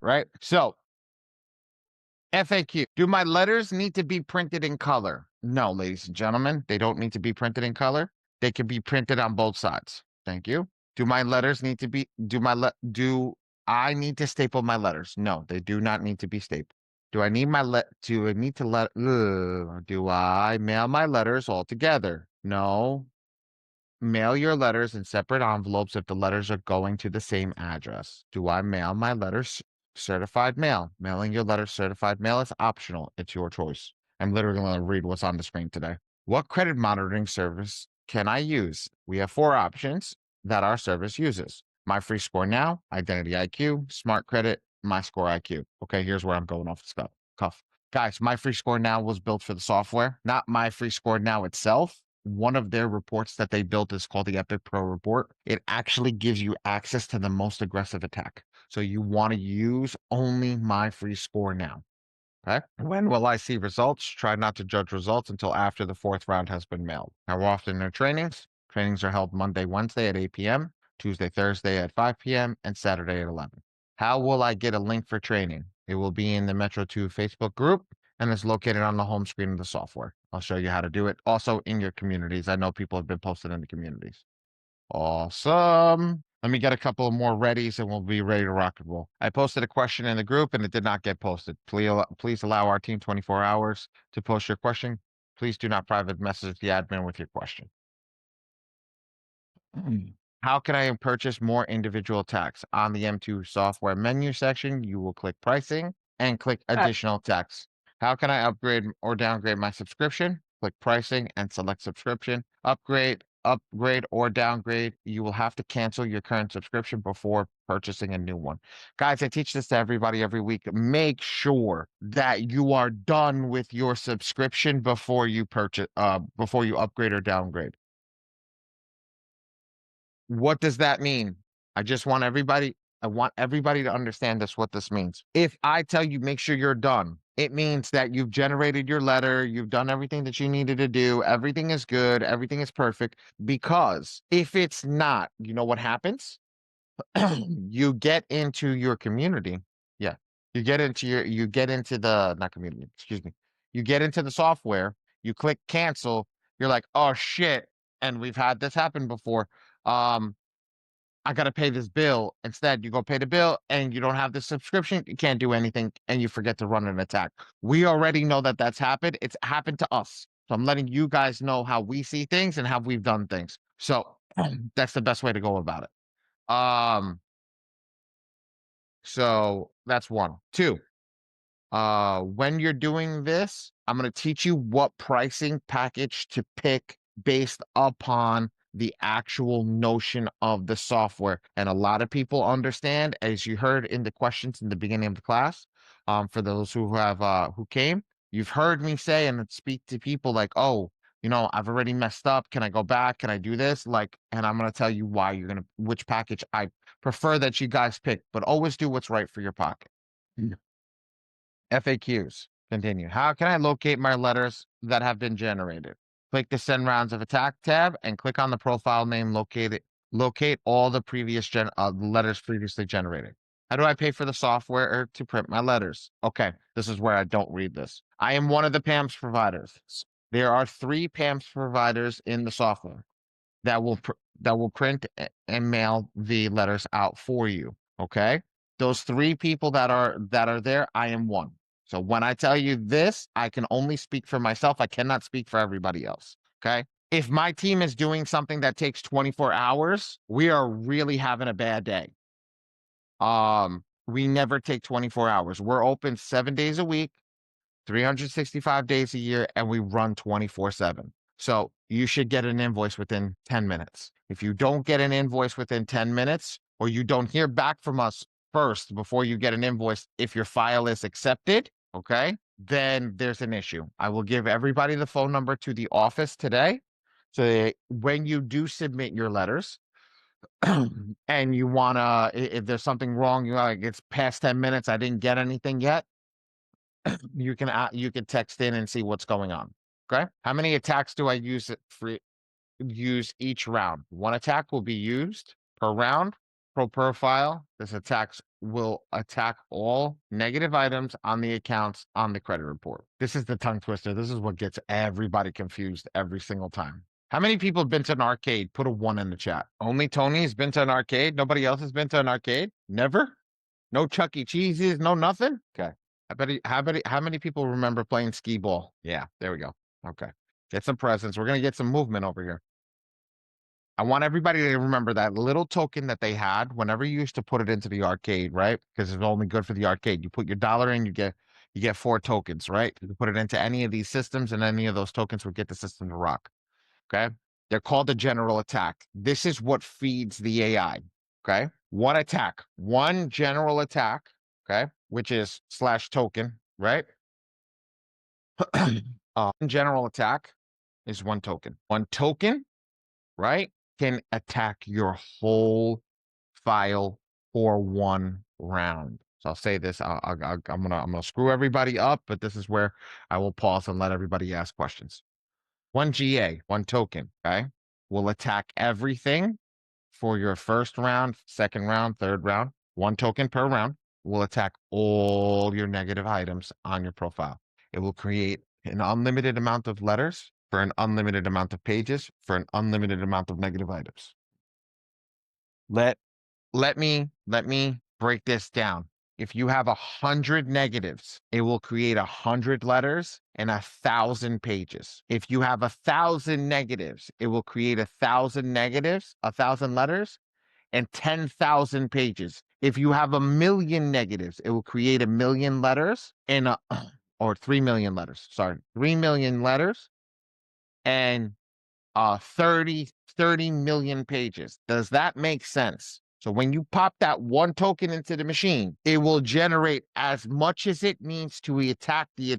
right? So FAQ, do my letters need to be printed in color? No, ladies and gentlemen, they don't need to be printed in color. They can be printed on both sides. Thank you. Do my letters need to be, do I need to staple my letters? No, they do not need to be stapled. Do I need do I mail my letters all together? No. Mail your letters in separate envelopes if the letters are going to the same address. Do I mail my letters certified mail? Mailing your letters certified mail is optional. It's your choice. I'm literally going to read what's on the screen today. What credit monitoring service can I use? We have 4 options that our service uses. My Free Score Now, Identity IQ, Smart Credit, My Score IQ. Okay, here's where I'm going off the cuff. Guys, My Free Score Now was built for the software, not My Free Score Now itself. One of their reports that they built is called the Epic Pro report. It actually gives you access to the most aggressive attack. So you want to use only My Free Score Now. Okay. When will I see results? Try not to judge results until after the 4th round has been mailed. How often are trainings? Trainings are held Monday, Wednesday at 8 p.m., Tuesday, Thursday at 5 p.m., and Saturday at 11. How will I get a link for training? It will be in the M2 Facebook group and is located on the home screen of the software. I'll show you how to do it. Also in your communities. I know people have been posted in the communities. Awesome. Let me get a couple of more readies and we'll be ready to rock and roll. I posted a question in the group and it did not get posted. Please allow our team 24 hours to post your question. Please do not private message the admin with your question. How can I purchase more individual tax? On the M2 software menu section, you will click pricing and click additional tax. How can I upgrade or downgrade my subscription? Click pricing and select subscription. Upgrade or downgrade. You will have to cancel your current subscription before purchasing a new one. Guys, I teach this to everybody every week. Make sure that you are done with your subscription before you before you upgrade or downgrade. What does that mean? I want everybody to understand what this means. If I tell you, make sure you're done, it means that you've generated your letter, you've done everything that you needed to do, everything is good, everything is perfect. Because if it's not, you know what happens? You get into your community. Yeah. You get into the, not community, excuse me. You get into the software, you click cancel, you're like, oh shit. And we've had this happen before. I got to pay this bill. Instead, you go pay the bill and you don't have the subscription. You can't do anything and you forget to run an attack. We already know that that's happened. It's happened to us. So I'm letting you guys know how we see things and how we've done things. So that's the best way to go about it. So that's 1. 2, when you're doing this, I'm going to teach you what pricing package to pick based upon the actual notion of the software. And a lot of people understand, as you heard in the questions in the beginning of the class, for those who who came, you've heard me say and speak to people like, oh, I've already messed up. Can I go back? Can I do this? And I'm going to tell you which package I prefer that you guys pick, but always do what's right for your pocket. FAQs. Continue. How can I locate my letters that have been generated? Click the Send Rounds of Attack tab and click on the profile name. Locate all the previous letters previously generated. How do I pay for the software to print my letters? Okay, this is where I don't read this. I am one of the PAMS providers. There are 3 PAMS providers in the software that will print and mail the letters out for you. Okay, those 3 people that are there, I am one. So when I tell you this, I can only speak for myself. I cannot speak for everybody else. Okay. If my team is doing something that takes 24 hours, we are really having a bad day. We never take 24 hours. We're open 7 days a week, 365 days a year, and we run 24/7. So you should get an invoice within 10 minutes. If you don't get an invoice within 10 minutes, or you don't hear back from us first before you get an invoice, if your file is accepted, okay, then there's an issue. I will give everybody the phone number to the office today. So when you do submit your letters, and you wanna, if there's something wrong, like it's past 10 minutes, I didn't get anything yet, you can text in and see what's going on. Okay. How many attacks do I use each round? 1 attack will be used per round. Pro profile. This attacks will attack all negative items on the accounts on the credit report. This is the tongue twister. This is what gets everybody confused every single time. How many people have been to an arcade? Put a 1 in the chat. Only Tony's been to an arcade? Nobody else has been to an arcade? Never? No Chuck E. Cheese's? No nothing? Okay. How many people remember playing skee ball? Yeah, there we go. Okay. Get some presents. We're gonna get some movement over here. I want everybody to remember that little token that they had whenever you used to put it into the arcade, right? Because it's only good for the arcade. You put your dollar in, you get 4 tokens, right? You can put it into any of these systems, and any of those tokens will get the system to rock. Okay. They're called the general attack. This is what feeds the AI. Okay. One attack, one general attack, okay, which is slash token, right? General attack is one token. One token, right, can attack your whole file for 1 round. So I'll say this. I'm gonna screw everybody up, but this is where I will pause and let everybody ask questions. One GA, one token, okay, will attack everything for your first round, second round, third round. One token per round will attack all your negative items on your profile. It will create an unlimited amount of letters for an unlimited amount of pages for an unlimited amount of negative items. Let me break this down. If you have 100 negatives, it will create 100 letters and 1,000 pages. If you have 1,000 negatives, it will create 1,000 negatives, 1,000 letters, and 10,000 pages. If you have 1,000,000 negatives, it will create 1,000,000 letters and or 3,000,000 letters. Sorry, 3,000,000 letters and 30 million pages. Does that make sense? So when you pop that one token into the machine, it will generate as much as it needs to attack the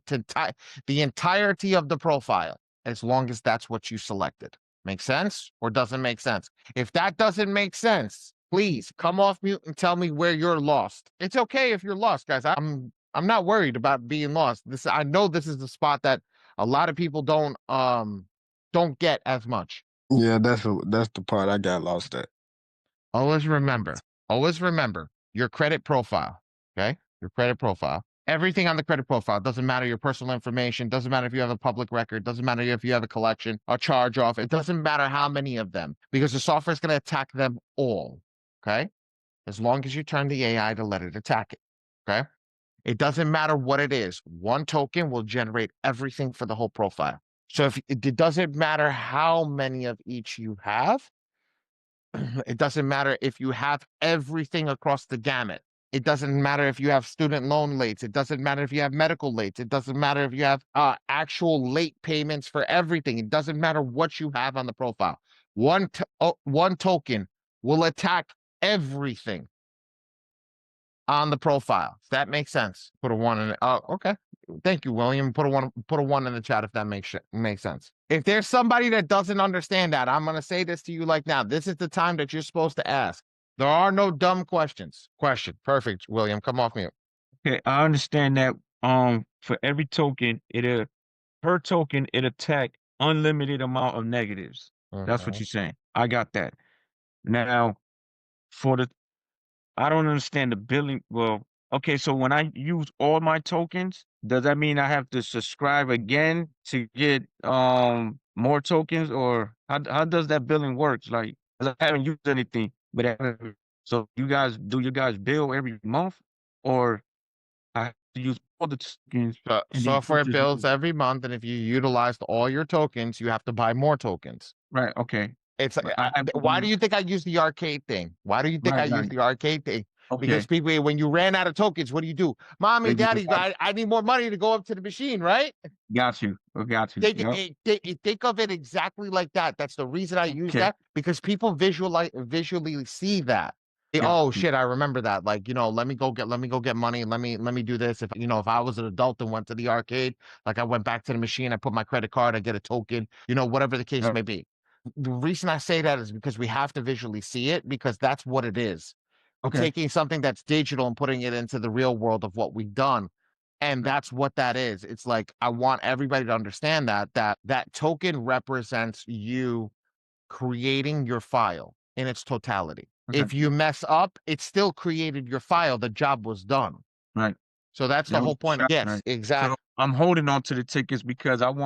entirety of the profile, as long as that's what you selected. Make sense or doesn't make sense? If that doesn't make sense, please come off mute and tell me where you're lost. It's okay if you're lost, guys. I'm not worried about being lost. I know this is the spot that a lot of people don't get as much. Yeah, that's the part I got lost at. Always remember your credit profile. Okay. Your credit profile. Everything on the credit profile doesn't matter your personal information, doesn't matter if you have a public record, doesn't matter if you have a collection, a charge off. It doesn't matter how many of them because the software is going to attack them all. Okay. As long as you turn the AI to let it attack it. Okay. It doesn't matter what it is. One token will generate everything for the whole profile. So if it doesn't matter how many of each you have, it doesn't matter if you have everything across the gamut. It doesn't matter if you have student loan lates. It doesn't matter if you have medical lates. It doesn't matter if you have actual late payments for everything. It doesn't matter what you have on the profile. One token will attack everything on the profile. If that makes sense. Put a 1 in it. Oh, okay. Thank you, William. Put a 1 in the chat if that makes sense. If there's somebody that doesn't understand that, I'm gonna say this to you like now. This is the time that you're supposed to ask. There are no dumb questions. Question. Perfect, William. Come off mute. Okay, I understand that for every token, per token it attack unlimited amount of negatives. That's what Mhm. you're saying. I got that. Now, for the I don't understand the billing. Well, okay, so when I use all my tokens, does that mean I have to subscribe again to get more tokens, or how does that billing works? Like, 'cause I haven't used anything, but so you guys bill every month, or I have to use all the tokens and then Software purchase bills more? every month, and if you utilized all your tokens, you have to buy more tokens. Right, okay. It's But I have to why do use you think I use the arcade thing? Why do you think I right, use right. the arcade thing? Because Okay. people, when you ran out of tokens, what do? Mommy, Then you daddy, divide it. I need more money to go up to the machine, right? Got you. I got you. Yep. Think of it exactly like that. That's the reason I use Okay. that because people visually see that. Got Oh you. shit, I remember that. Like, let me go get money. Let me do this. If I was an adult and went to the arcade, like I went back to the machine, I put my credit card, I get a token, whatever the case Yep. may be. The reason I say that is because we have to visually see it because that's what it is. We're Okay. taking something that's digital and putting it into the real world of what we've done. And that's what that is. It's like I want everybody to understand that token represents you creating your file in its totality. Okay. If you mess up, it still created your file. The job was done. Right. So that's the That was whole point. Yes, right. So exactly. I'm holding on to the tickets because I'm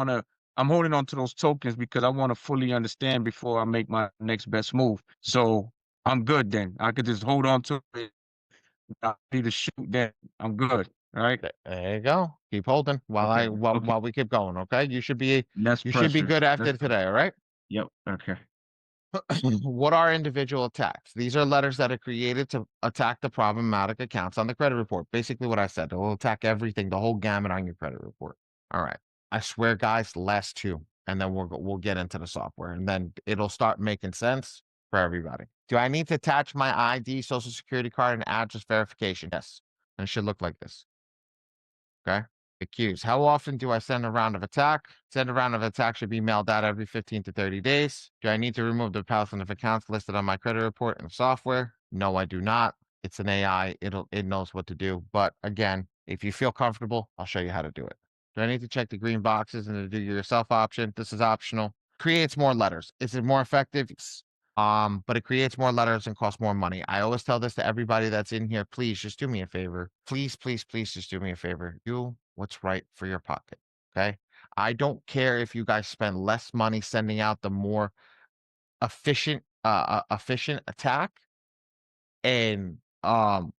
holding on to those tokens because I wanna fully understand before I make my next best move. So I'm good then. I could just hold on to it. I need to shoot, then I'm good. All right. There you go. Keep holding while Okay. I while Okay. while we keep going. Okay, Less you should be pressure. good Less after pressure. today. All right. Yep. Okay. What are individual attacks? These are letters that are created to attack the problematic accounts on the credit report. Basically, what I said. It will attack everything, the whole gamut on your credit report. All right. I swear, guys, last two, and then we'll get into the software, and then it'll start making sense for everybody. Do I need to attach my ID, social security card, and address verification? Yes. And it should look like this. Okay. Accused. How often do I send a round of attack? Send a round of attack should be mailed out every 15 to 30 days. Do I need to remove the thousands of accounts listed on my credit report in the software? No, I do not. It's an AI. It knows what to do. But again, if you feel comfortable, I'll show you how to do it. Do I need to check the green boxes and the do yourself option? This is optional. Creates more letters. Is it more effective? Yes. But it creates more letters and costs more money. I always tell this to everybody that's in here. Please just do me a favor. Please, please, please just do me a favor. Do what's right for your pocket. Okay. I don't care if you guys spend less money sending out the more efficient attack and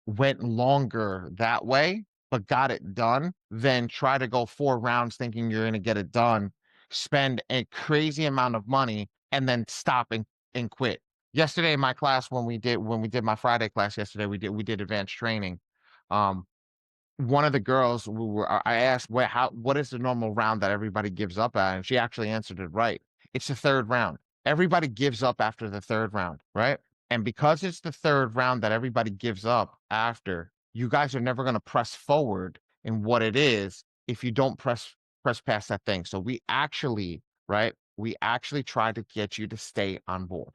went longer that way, but got it done, then try to go 4 rounds thinking you're gonna get it done, spend a crazy amount of money, and then stop and quit. Yesterday in my class, when we did my Friday class yesterday, we did advanced training. Um, one of the girls I asked what is the normal round that everybody gives up at, and she actually answered it right. It's the third round. Everybody gives up after the third round, right? And because it's the third round that everybody gives up after, you guys are never going to press forward in what it is if you don't press past that thing. So we actually try to get you to stay on board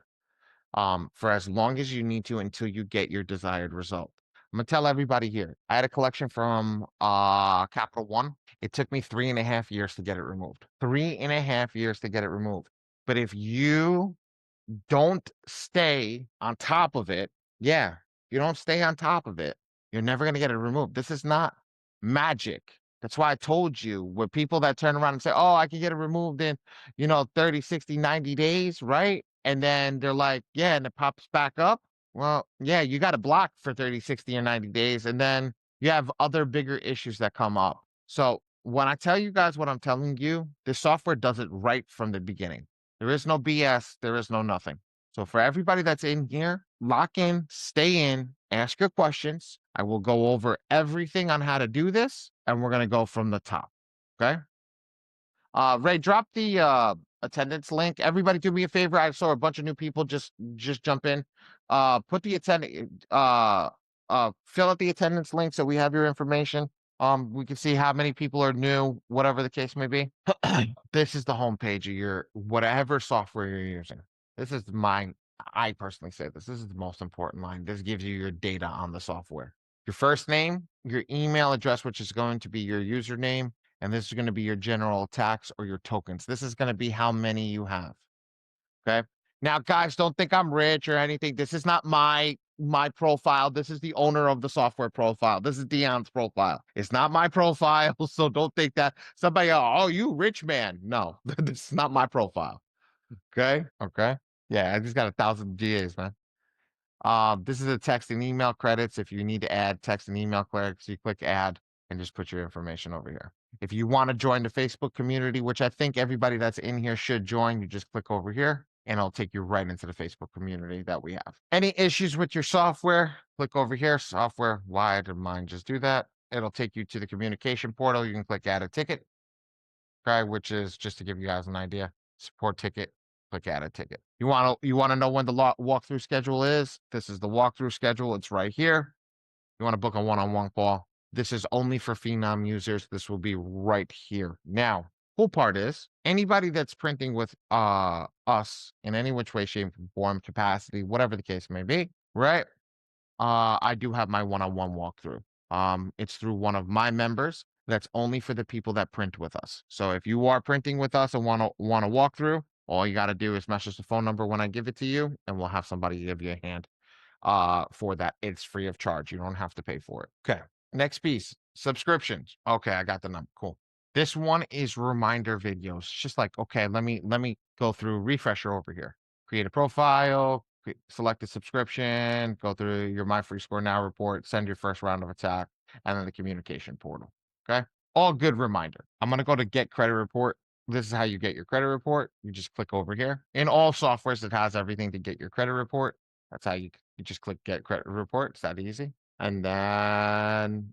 for as long as you need to until you get your desired result. I'm gonna tell everybody here. I had a collection from Capital One. It took me 3.5 years to get it removed. 3.5 years to get it removed. But if you don't stay on top of it, yeah, you don't stay on top of it, you're never gonna get it removed. This is not magic. That's why I told you with people that turn around and say, "Oh, I can get it removed in, 30, 60, 90 days," right? And then they're like, "Yeah," and it pops back up. Well, yeah, you got to block for 30, 60, or 90 days, and then you have other bigger issues that come up. So when I tell you guys what I'm telling you, the software does it right from the beginning. There is no BS. There is no nothing. So for everybody that's in here, lock in, stay in, ask your questions. I will go over everything on how to do this, and we're gonna go from the top. Okay. Ray, drop the attendance link. Everybody do me a favor. I saw a bunch of new people just jump in. Put the fill out the attendance link so we have your information. We can see how many people are new, whatever the case may be. This is the homepage of your whatever software you're using. This is mine. I personally say this. This is the most important line. This gives you your data on the software. Your first name, your email address, which is going to be your username, and this is going to be your general attacks or your tokens. This is going to be how many you have. Okay. Now, guys, don't think I'm rich or anything. This is not my profile. This is the owner of the software profile. This is Dion's profile. It's not my profile, so don't think that somebody, oh, you rich man. No, this is not my profile. Okay. Okay. Yeah, I just got 1,000 GAs, man. This is a text and email credits. If you need to add text and email credits, you click add and just put your information over here. If you want to join the Facebook community, which I think everybody that's in here should join, you just click over here and it'll take you right into the Facebook community that we have. Any issues with your software, click over here, software, why did mine just do that? It'll take you to the communication portal. You can click add a ticket, okay, which is just to give you guys an idea, support ticket, click add a ticket. You want to know when the walkthrough schedule is? This is the walkthrough schedule. It's right here. You want to book a one-on-one call. This is only for Phenom users. This will be right here. Now, cool part is anybody that's printing with us in any which way, shape, form, capacity, whatever the case may be, right? I do have my one-on-one walkthrough. It's through one of my members. That's only for the people that print with us. So if you are printing with us and want to walk through, all you got to do is message the phone number when I give it to you, and we'll have somebody give you a hand. for that. It's free of charge. You don't have to pay for it. Okay. Next piece, subscriptions. Okay, I got the number. Cool. This one is reminder videos. It's just like, okay, let me go through refresher over here. Create a profile, select a subscription, go through your My Free Score Now report, send your first round of attack, and then the communication portal. Okay. All good reminder. I'm going to go to get credit report. This is how you get your credit report. You just click over here. In all softwares, it has everything to get your credit report. That's how you just click get credit report. It's that easy. And then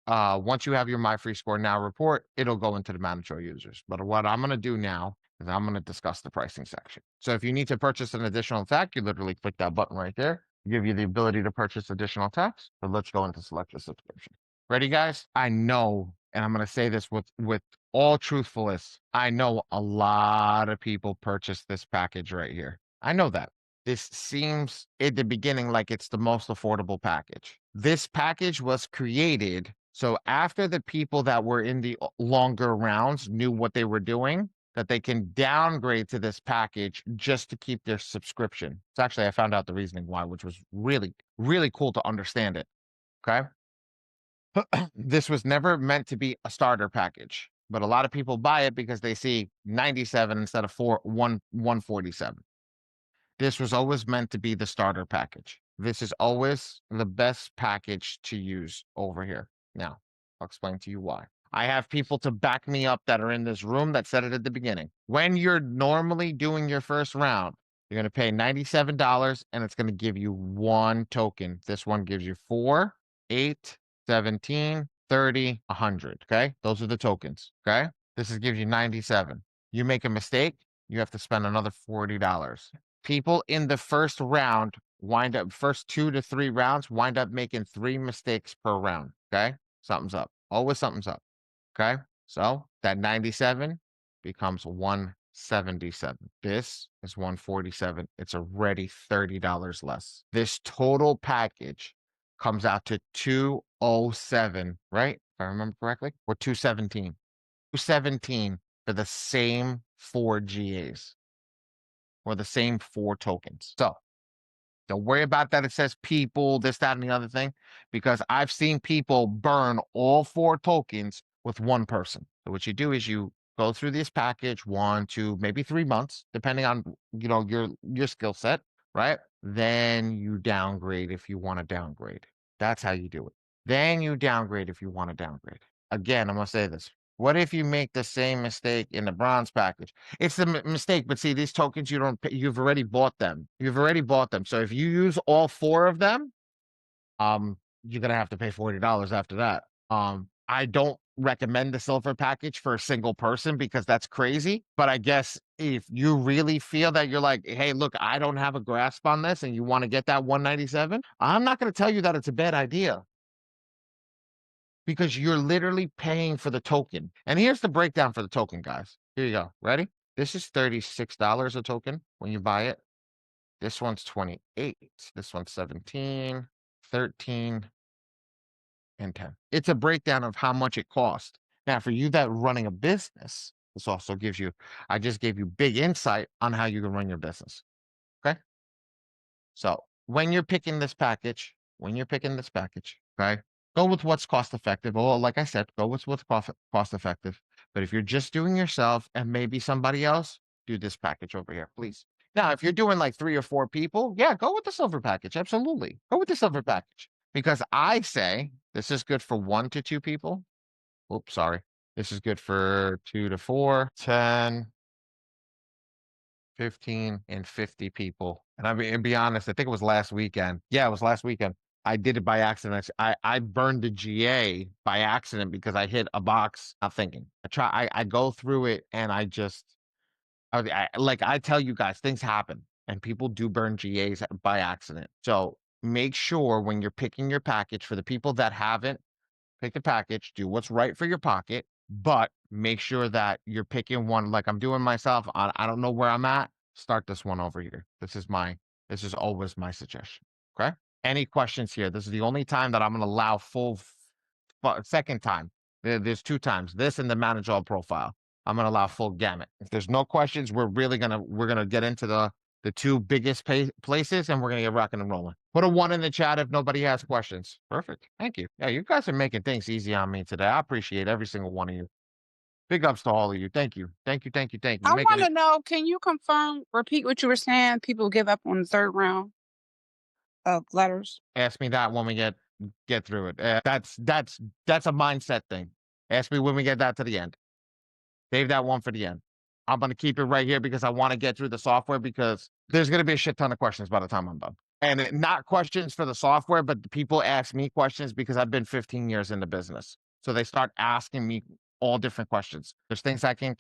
once you have your My Free Score Now report, it'll go into the manage your users. But what I'm going to do now is I'm going to discuss the pricing section. So if you need to purchase an additional attack, you literally click that button right there. Give you the ability to purchase additional attacks. So let's go into select a subscription. Ready, guys? I know, and I'm going to say this with all truthfulness, I know a lot of people purchase this package right here. I know that. This seems at the beginning like it's the most affordable package. This package was created so after the people that were in the longer rounds knew what they were doing, that they can downgrade to this package just to keep their subscription. It's actually, I found out the reasoning why, which was really, really cool to understand it. Okay. This was never meant to be a starter package, but a lot of people buy it because they see 97 instead of 147. This was always meant to be the starter package. This is always the best package to use over here. Now, I'll explain to you why. I have people to back me up that are in this room that said it at the beginning. When you're normally doing your first round, you're going to pay $97 and it's going to give you one token. This one gives you 4, 8, 17, 30, 100. Okay. Those are the tokens. Okay. This is gives you 97. You make a mistake, you have to spend another $40. People in the first round wind up first 2 to 3 rounds wind up making 3 mistakes per round. Okay. Something's up. Always something's up. Okay. So that 97 becomes 177. This is 147. It's already $30 less. This total package comes out to 207, right? If I remember correctly, or 217. 217 for the same 4 GAs or the same 4 tokens. So don't worry about that. It says people, this, that, and the other thing, because I've seen people burn all 4 tokens with one person. So what you do is you go through this package 1, 2, maybe 3 months, depending on your skill set, right? Then you downgrade if you want to downgrade. That's how you do it. Then you downgrade if you want to downgrade. Again, I'm gonna say this. What if you make the same mistake in the bronze package? It's the mistake, but see, these tokens you don't pay, you've already bought them. You've already bought them. So if you use all 4 of them, you're gonna have to pay $40 after that. I don't recommend the silver package for a single person because that's crazy. But I guess if you really feel that you're like, hey, look, I don't have a grasp on this and you want to get that 197, I'm not gonna tell you that it's a bad idea because you're literally paying for the token. And here's the breakdown for the token, guys. Here you go. Ready? This is $36 a token when you buy it. This one's 28. This one's 17, 13, and 10. It's a breakdown of how much it costs. Now, for you that running a business, this also gives you, I just gave you big insight on how you can run your business. Okay. So when you're picking this package, okay, go with what's cost effective. Or like I said, go with what's cost effective. But if you're just doing yourself and maybe somebody else, do this package over here, please. Now, if you're doing like 3 or 4 people, yeah, go with the silver package. Absolutely. Go with the silver package because I say this is good for 1 to 2 people. Oops, sorry. This is good for 2 to 4, 10, 15 and 50 people. And I mean, and be honest, I think it was last weekend. Yeah, it was last weekend. I did it by accident. I burned the GA by accident because I hit a box not thinking. I go through it and I just like I tell you guys, things happen and people do burn GAs by accident. So make sure when you're picking your package for the people that haven't, pick the package, do what's right for your pocket, but make sure that you're picking one like I'm doing myself. I don't know where I'm at. Start this one over here. This is always my suggestion. Okay. Any questions here? This is the only time that I'm going to allow second time. There's 2 times this and the manage all profile. I'm going to allow full gamut. If there's no questions, we're going to get into the two biggest places, and we're gonna get rocking and rolling. Put a 1 in the chat if nobody has questions. Perfect. Thank you. Yeah, you guys are making things easy on me today. I appreciate every single one of you. Big ups to all of you. Thank you. Thank you. Thank you. Thank you. I Making want it. to know, can you repeat what you were saying? People give up on the third round of letters. Ask me that when we get through it. That's a mindset thing. Ask me when we get that to the end. Save that one for the end. I'm gonna keep it right here because I want to get through the software because there's gonna be a shit ton of questions by the time I'm done. And not questions for the software, but people ask me questions because I've been 15 years in the business. So they start asking me all different questions. There's things I can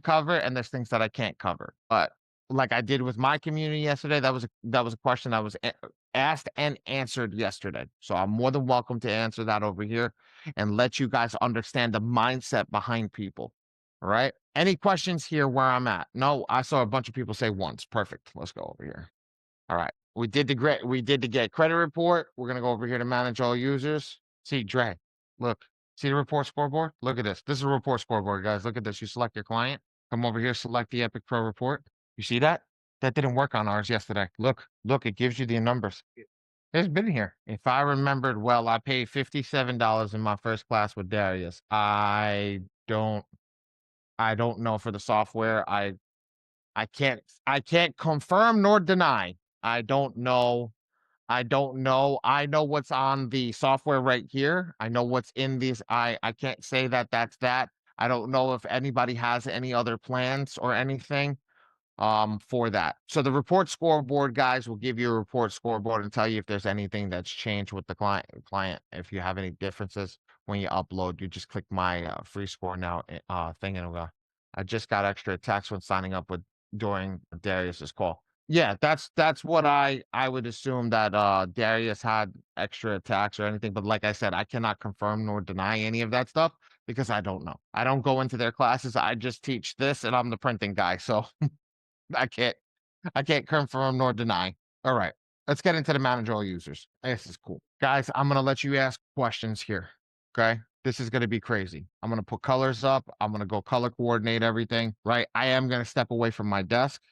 cover, and there's things that I can't cover. But like I did with my community yesterday, that was a question that was asked and answered yesterday. So I'm more than welcome to answer that over here and let you guys understand the mindset behind people. All right. Any questions here where I'm at? No, I saw a bunch of people say once. Perfect. Let's go over here. All right. We did the get credit report. We're gonna go over here to manage all users. See, Dre, look, see the report scoreboard? Look at this. This is a report scoreboard, guys. Look at this. You select your client. Come over here, select the Epic Pro report. You see that? That didn't work on ours yesterday. Look, it gives you the numbers. It's been here. If I remembered well, I paid $57 in my first class with Darius. Don't I don't know for the software. I can't confirm nor deny. I don't know. I don't know. I know what's on the software right here. I know what's in these. I can't say that that's that. I don't know if anybody has any other plans or anything for that. So the report scoreboard guys will give you a report scoreboard and tell you if there's anything that's changed with the client. If you have any differences when you upload, you just click my free score now thing, and I just got extra attacks when signing up with during Darius's call. Yeah, that's what I would assume that Darius had extra attacks or anything, but like I said, I cannot confirm nor deny any of that stuff because I don't know. I don't go into their classes. I just teach this, and I'm the printing guy, so I can't confirm nor deny. All right. Let's get into the manage all users. This is cool. Guys, I'm gonna let you ask questions here. Okay. This is gonna be crazy. I'm gonna put colors up. I'm gonna go color coordinate everything. Right. I am gonna step away from my desk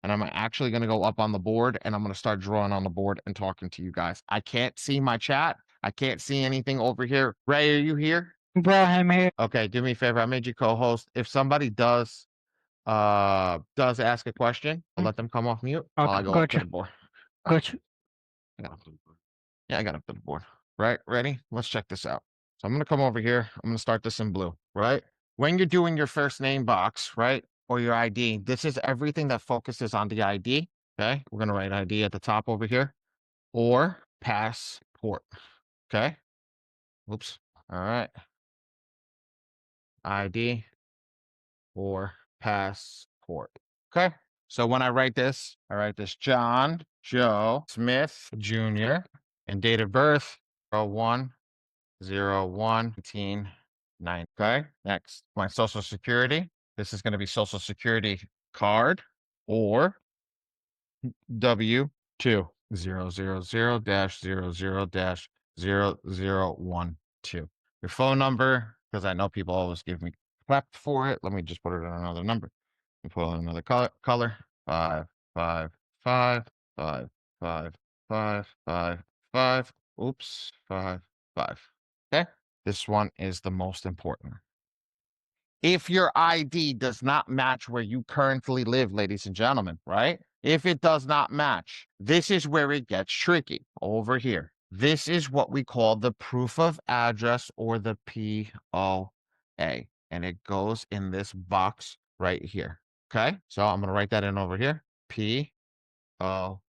and I'm actually gonna go up on the board and I'm gonna start drawing on the board and talking to you guys. I can't see my chat. I can't see anything over here. Ray, are you here? Bro, I'm here. Okay, do me a favor. I made you co-host. If somebody does ask a question, I'll let them come off mute while I go up to the board. Gotcha. I got up to the board. Yeah, I got up to the board. Right, ready? Let's check this out. So I'm gonna come over here. I'm gonna start this in blue, right? When you're doing your first name box, right, or your ID, this is everything that focuses on the ID. Okay, we're gonna write ID at the top over here, or passport. Okay. Oops. All right. ID or passport. Okay. So when I write this John Joe Smith Jr. and date of birth 01/01/1990. Okay. Next, my social security. This is going to be social security card or W2 000-00-0012. Your phone number, because I know people always give me crap for it. Let me just put it in another number. Put in another color. 555555555. Oops, 55. Okay. This one is the most important. If your ID does not match where you currently live, ladies and gentlemen, right? If it does not match, this is where it gets tricky over here. This is what we call the proof of address or the POA, and it goes in this box right here. Okay, so I'm going to write that in over here. POA,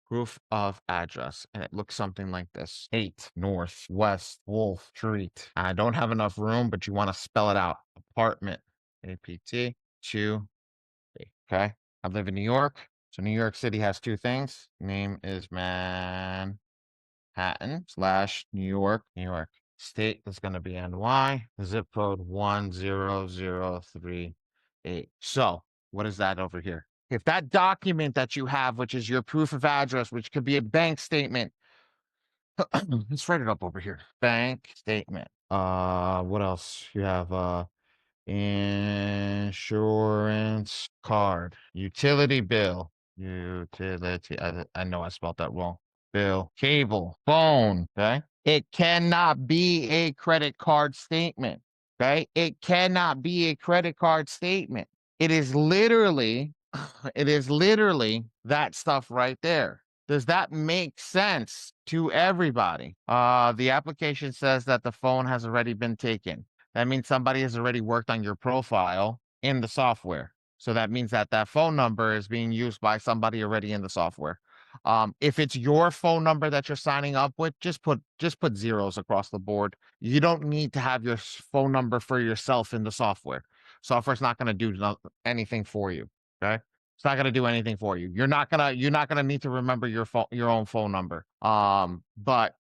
proof of address, and it looks something like this: 8 North West Wolf Street. I don't have enough room, but you want to spell it out. Apartment, APT 2. Okay, I live in New York, so New York City has two things. Name is Manhattan / New York. State is going to be NY. Zip code 10038. So what is that over here? If that document that you have, which is your proof of address, which could be a bank statement, let's write it up over here. Bank statement. What else? You have Insurance card. Utility bill. Utility. I know I spelled that wrong. Bill. Cable. Phone. Okay. It cannot be a credit card statement. Okay. It cannot be a credit card statement. It is literally, it is literally that stuff right there. Does that make sense to everybody? The application says that the phone has already been taken. That means somebody has already worked on your profile in the software. So that means that that phone number is being used by somebody already in the software. If it's your phone number that you're signing up with, just put zeros across the board. You don't need to have your phone number for yourself in the software. Software's not going to do anything for you. Okay. It's not going to do anything for you. You're not gonna need to remember your own phone number. But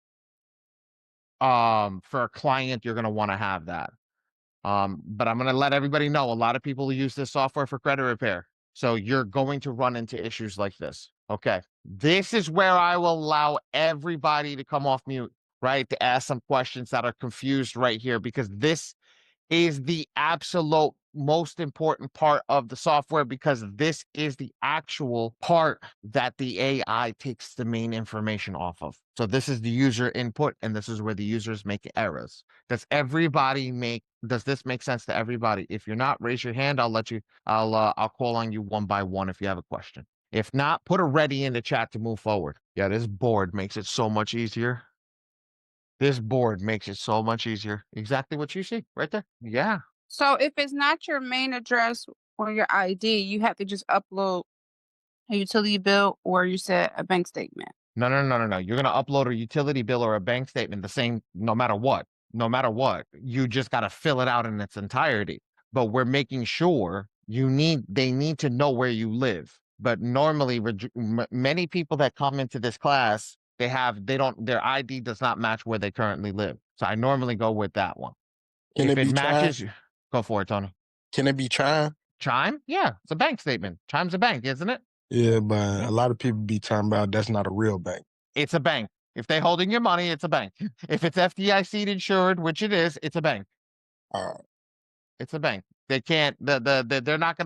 for a client, you're going to want to have that. But I'm going to let everybody know a lot of people use this software for credit repair. So you're going to run into issues like this. Okay. This is where I will allow everybody to come off mute, right? To ask some questions that are confused right here, because this is the absolute most important part of the software, because this is the actual part that the AI takes the main information off of. So this is the user input, and this is where the users make errors. Does this make sense to everybody? If you're not, raise your hand. I'll call on you one by one if you have a question. If not, put a ready in the chat to move forward. Yeah, this board makes it so much easier. This board makes it so much easier. Exactly what you see right there. Yeah. So if it's not your main address or your ID, you have to just upload a utility bill or you said a bank statement. No. You're gonna upload a utility bill or a bank statement the same, no matter what. No matter what. You just gotta fill it out in its entirety. But we're making sure they need to know where you live. But normally, many people that come into this class, their ID does not match where they currently live. So I normally go with that one. Can If it it be matches, chime? go for it, Tony. Can it be chime? Chime? Yeah, it's a bank statement. Chime's a bank, isn't it? Yeah, but a lot of people be talking about that's not a real bank. It's a bank. If they're holding your money, it's a bank. If it's FDIC insured, which it is, it's a bank. It's a bank. They can't. They're not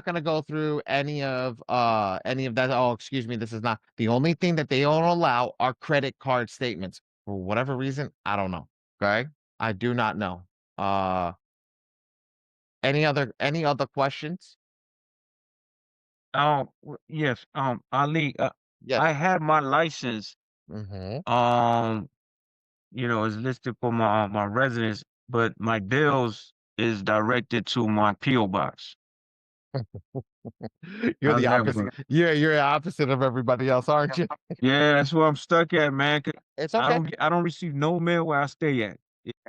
gonna go through any of that. Oh, excuse me. This is not the only thing that they don't allow are credit card statements for whatever reason. I don't know. Okay, I do not know. Any other questions? Yes. Ali, Yes. I have my license. Mm-hmm. Is listed for my residence, but my bills is directed to my PO box. You're How's the that opposite. work? You're the opposite of everybody else, aren't you? Yeah, that's where I'm stuck at, man. 'Cause It's okay. I don't receive no mail where I stay at.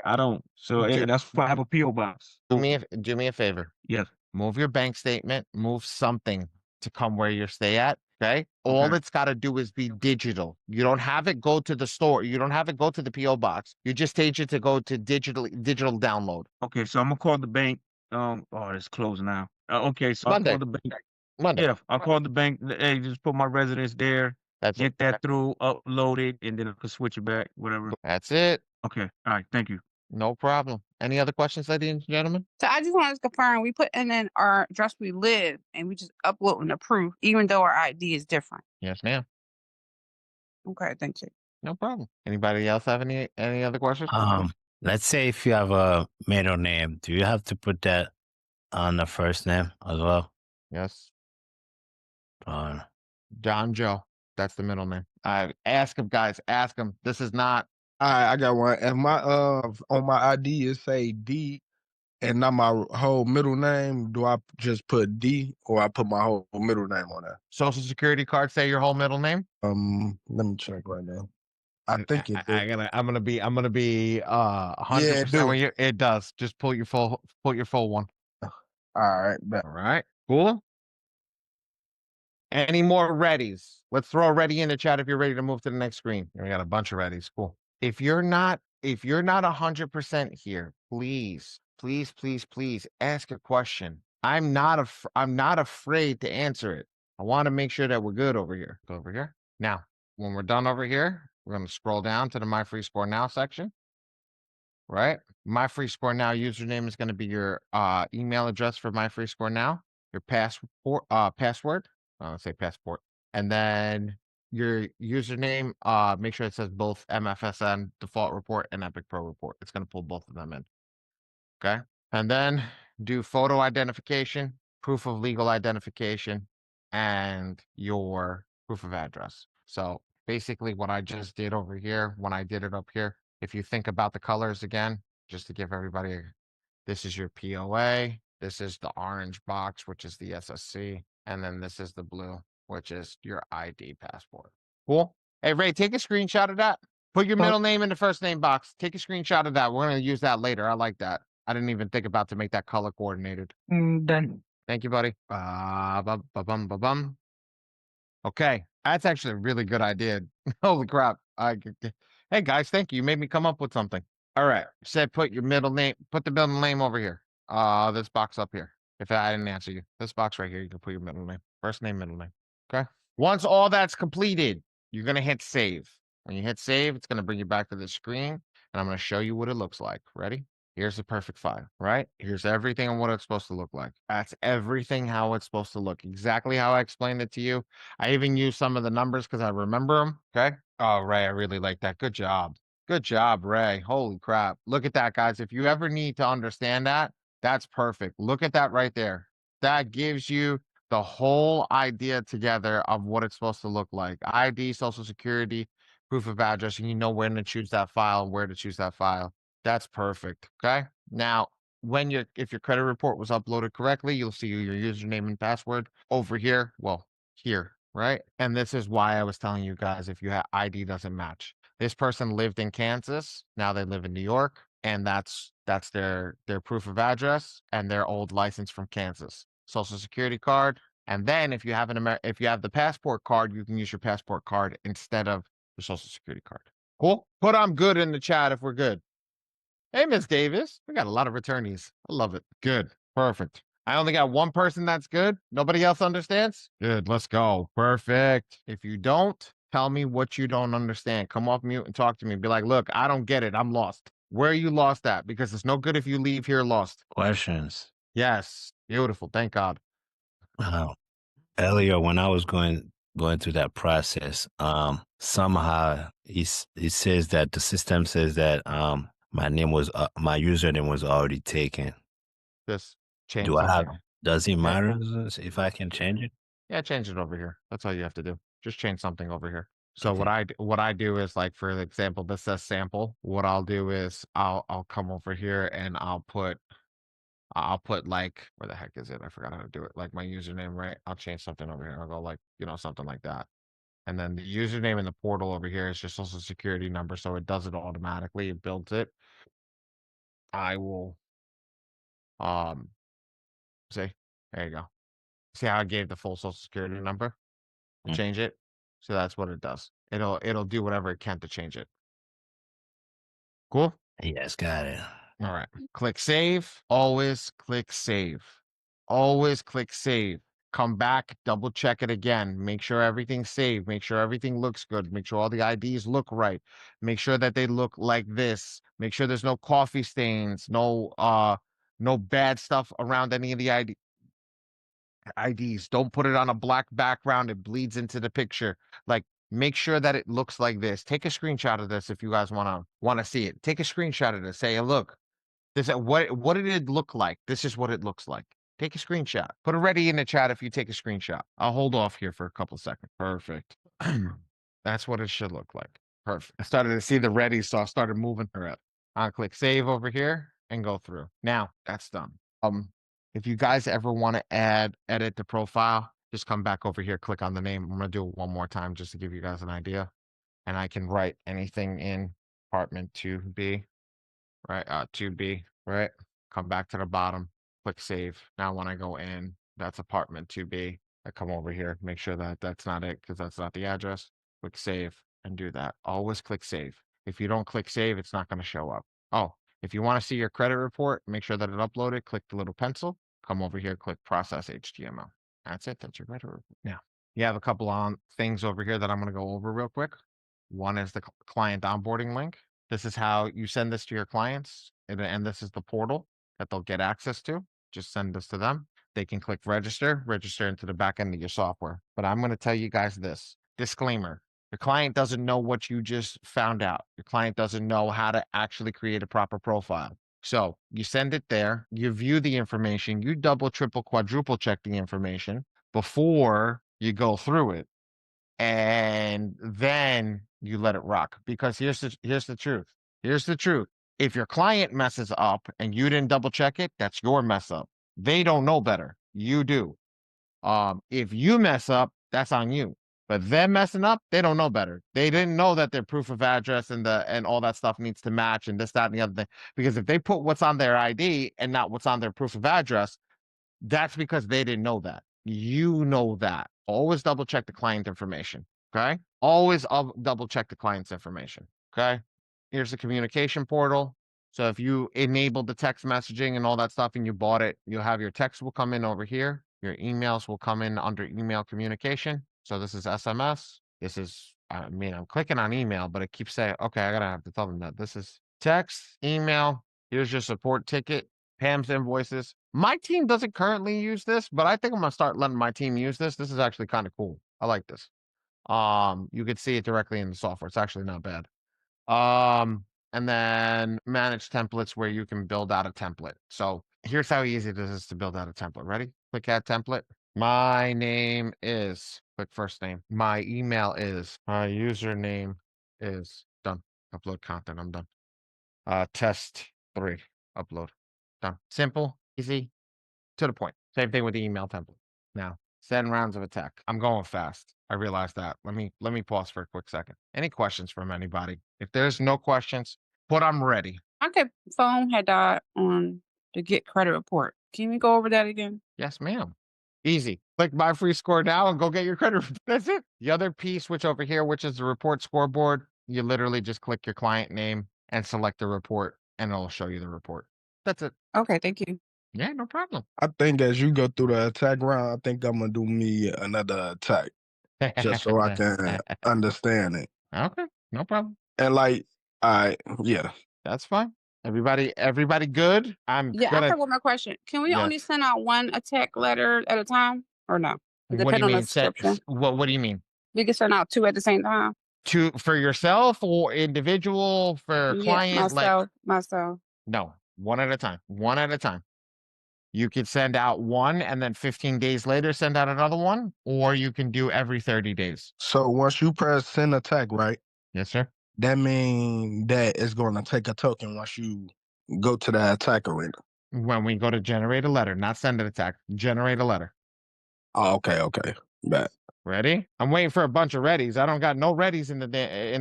I don't. So Do, and that's why I have a PO box. do me a favor. Yes. Move your bank statement. Move something to come where you stay at. Okay. All Okay. it's got to do is be digital. You don't have it go to the store. You don't have it go to the PO box. You just change it to go to digital download. Okay. So I'm gonna call the bank. Oh, it's closed now. Okay. So I'll call Monday. the bank. Monday. Yeah, I'll call the bank. Hey, just put my residence there. That's it. Get that through, upload it, and then I can switch it back. Whatever. That's it. Okay. All right. Thank you. No problem. Any other questions, ladies and gentlemen? So I just wanted to confirm we put in our address we live and we just upload the proof, even though our ID is different. Yes, ma'am. Okay, thank you. No problem. Anybody else have any other questions? Let's say if you have a middle name, do you have to put that on the first name as well? Yes. Uh, John Joe. That's the middle name. Ask him, guys. Ask him. This is not. I got one. If my on my ID it say D and not my whole middle name, do I just put D or I put my whole middle name on that? Social security card say your whole middle name? Let me check right now. I think it did. I'm gonna be 100% with you. It does. Just put your full one. All right. All right. Cool. Any more readies? Let's throw a ready in the chat if you're ready to move to the next screen. We got a bunch of readies. Cool. If you're not 100% here, please ask a question. I'm not afraid to answer it. I want to make sure that we're good over here. Go over here. Now, when we're done over here, we're going to scroll down to the My Free Score Now section. right? My Free Score Now username is going to be your email address for My Free Score Now, your password. Let's say passport, and then your username. Make sure it says both MFSN default report and Epic Pro report. It's going to pull both of them in. Okay, and then do photo identification, proof of legal identification, and your proof of address. So basically, what I just did over here, when I did it up here, if you think about the colors again, just to give everybody, this is your POA, this is the orange box, which is the SSC, and then this is the blue, which is your ID passport. Cool. Hey, Ray, take a screenshot of that. Put your middle name in the first name box. Take a screenshot of that. We're going to use that later. I like that. I didn't even think about to make that color coordinated. Done. Thank you, buddy. Ba-bum. Okay, that's actually a really good idea. Holy crap. Hey, guys, thank you. You made me come up with something. All right. Said put your middle name, put the middle name over here. This box up here. If I didn't answer you, this box right here, you can put your middle name. First name, middle name. Okay. Once all that's completed, you're going to hit save. When you hit save, it's going to bring you back to the screen, and I'm going to show you what it looks like. Ready? Here's the perfect file, right? Here's everything on what it's supposed to look like. That's everything how it's supposed to look. Exactly how I explained it to you. I even use some of the numbers because I remember them. Okay. Oh, Ray, I really like that. Good job. Good job, Ray. Holy crap. Look at that, guys. If you ever need to understand that, that's perfect. Look at that right there. That gives you the whole idea together of what it's supposed to look like. ID, social security, proof of address, and you know when to choose that file, where to choose that file. That's perfect. Okay. Now, if your credit report was uploaded correctly, you'll see your username and password over here. Well, here, right? And this is why I was telling you guys if you have ID doesn't match. This person lived in Kansas, now they live in New York, and that's their proof of address and their old license from Kansas. Social security card, and then if you have if you have the passport card, you can use your passport card instead of your social security card. Cool? Put I'm good in the chat if we're good. Hey, Miss Davis. We got a lot of returnees. I love it. Good. Perfect. I only got one person that's good. Nobody else understands? Good. Let's go. Perfect. If you don't, tell me what you don't understand. Come off mute and talk to me. Be like, look, I don't get it. I'm lost. Where are you lost at? Because it's no good if you leave here lost. Questions. Yes. Beautiful. Thank God. Earlier when I was going through that process, somehow he says that the system says that my username was already taken. Just change Do I have? something. Does it Yeah. matter if I can change it? Yeah, change it over here. That's all you have to do. Just change something over here. So Okay. what I do is like for example, this says sample. What I'll do is I'll come over here and I'll put like where the heck is it? I forgot how to do it. Like my username, right? I'll change something over here. I'll go like, something like that. And then the username in the portal over here is just social security number. So it does it automatically. It builds it. I will see. There you go. See how I gave the full social security number? To Mm. change it. So that's what it does. It'll do whatever it can to change it. Cool? Yes, got it. All right. Click save. Always click save. Always click save. Come back, double check it again. Make sure everything's saved. Make sure everything looks good. Make sure all the IDs look right. Make sure that they look like this. Make sure there's no coffee stains, no bad stuff around any of the IDs. Don't put it on a black background. It bleeds into the picture. Like, make sure that it looks like this. Take a screenshot of this if you guys wanna see it. Take a screenshot of this. Say, look, this what did it look like? This is what it looks like. Take a screenshot. Put it ready in the chat if you take a screenshot. I'll hold off here for a couple seconds. Perfect. That's what it should look like. Perfect. I started to see the ready, so I started moving her up. I'll click save over here and go through. Now that's done. If you guys ever want to edit the profile, just come back over here, click on the name. I'm gonna do it one more time just to give you guys an idea. And I can write anything in apartment 2B, right? 2B, right? Come back to the bottom, click save. Now when I go in, that's apartment 2B. I come over here, make sure that that's not it because that's not the address. Click save and do that. Always click save. If you don't click save, it's not going to show up. Oh, if you want to see your credit report, make sure that it uploaded. Click the little pencil. Come over here, click process HTML. That's it. That's your credit report. Now, you have a couple on things over here that I'm going to go over real quick. One is the client onboarding link. This is how you send this to your clients, and this is the portal that they'll get access to. Just send this to them. They can click register into the back end of your software. But I'm going to tell you guys this disclaimer. Your client doesn't know what you just found out. Your client doesn't know how to actually create a proper profile. So you send it there, you view the information, you double, triple, quadruple check the information before you go through it. And then you let it rock. Because here's the truth. Here's the truth. If your client messes up and you didn't double check it, that's your mess up. They don't know better. You do. If you mess up, that's on you. But them messing up, they don't know better. They didn't know that their proof of address and all that stuff needs to match and this, that, and the other thing. Because if they put what's on their ID and not what's on their proof of address, that's because they didn't know that. You know that. Always double check the client information. Okay. Always double check the client's information. Okay. Here's the communication portal. So if you enabled the text messaging and all that stuff and you bought it, you'll have your text will come in over here. Your emails will come in under email communication. So this is SMS. This is, I mean, I'm clicking on email, but it keeps saying, okay, I gotta have to tell them that this is text, email. Here's your support ticket, Pam's invoices. My team doesn't currently use this, but I think I'm gonna start letting my team use this. This is actually kind of cool. I like this. You could see it directly in the software. It's actually not bad. And then manage templates where you can build out a template. So here's how easy it is to build out a template. Ready? Click add template. My name is, click first name. My email is, my username is done. Upload content. I'm done. Test 3. Upload. Done. Simple, easy, to the point. Same thing with the email template. Now, send rounds of attack. I'm going fast. I realize that. Let me pause for a quick second. Any questions from anybody? If there's no questions, put I'm ready. Okay, phone had died on the get credit report. Can we go over that again? Yes, ma'am. Easy. Click buy free score now and go get your credit report. That's it. The other piece, which over here, which is the report scoreboard, you literally just click your client name and select the report, and it'll show you the report. That's it. Okay, thank you. Yeah, no problem. I think as you go through the attack round, I think I'm gonna do me another attack just so I can understand it. Okay, no problem. And like, yeah. That's fine. Everybody good? Yeah, I forgot my question. Can we only send out one attack letter at a time or no? What do you Depending on the mean? description. What do you mean? We can send out 2 at the same time. Two for yourself or individual for client? Myself. No, one at a time. One at a time. You could send out one and then 15 days later send out another one, or you can do every 30 days. So once you press send attack, right? Yes, sir. That means that it's going to take a token once you go to the attack arena. When we go to generate a letter, not send an attack, generate a letter. Oh, okay. Bet. Ready? I'm waiting for a bunch of readies. I don't got no readies in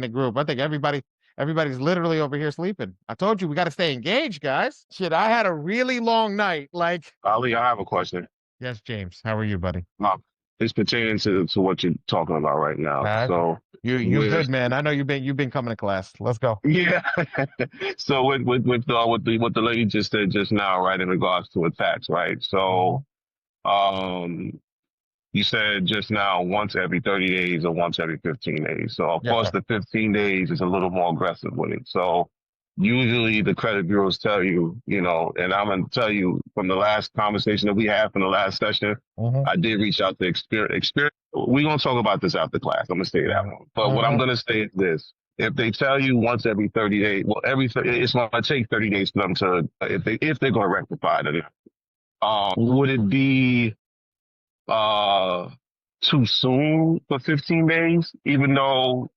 the group. I think everybody's literally over here sleeping. I told you we got to stay engaged, guys. Shit, I had a really long night. Like, Ali, I have a question. Yes, James. How are you, buddy? It's pertaining to what you're talking about right now. So you good, man. I know you've been coming to class. Let's go. Yeah. So with what the lady just said just now, right, in regards to attacks, right? So you said just now once every 30 days or once every 15 days. So of course the 15 days is a little more aggressive with it. So usually the credit bureaus tell you, and I'm going to tell you from the last conversation that we had from the last session, I did reach out to Experience. We're going to talk about this after class. I'm going to say that one. But what I'm going to say is this. If they tell you once every 30 days, well, it's going to take 30 days for them to, if they're going to rectify it, would it be too soon for 15 days, even though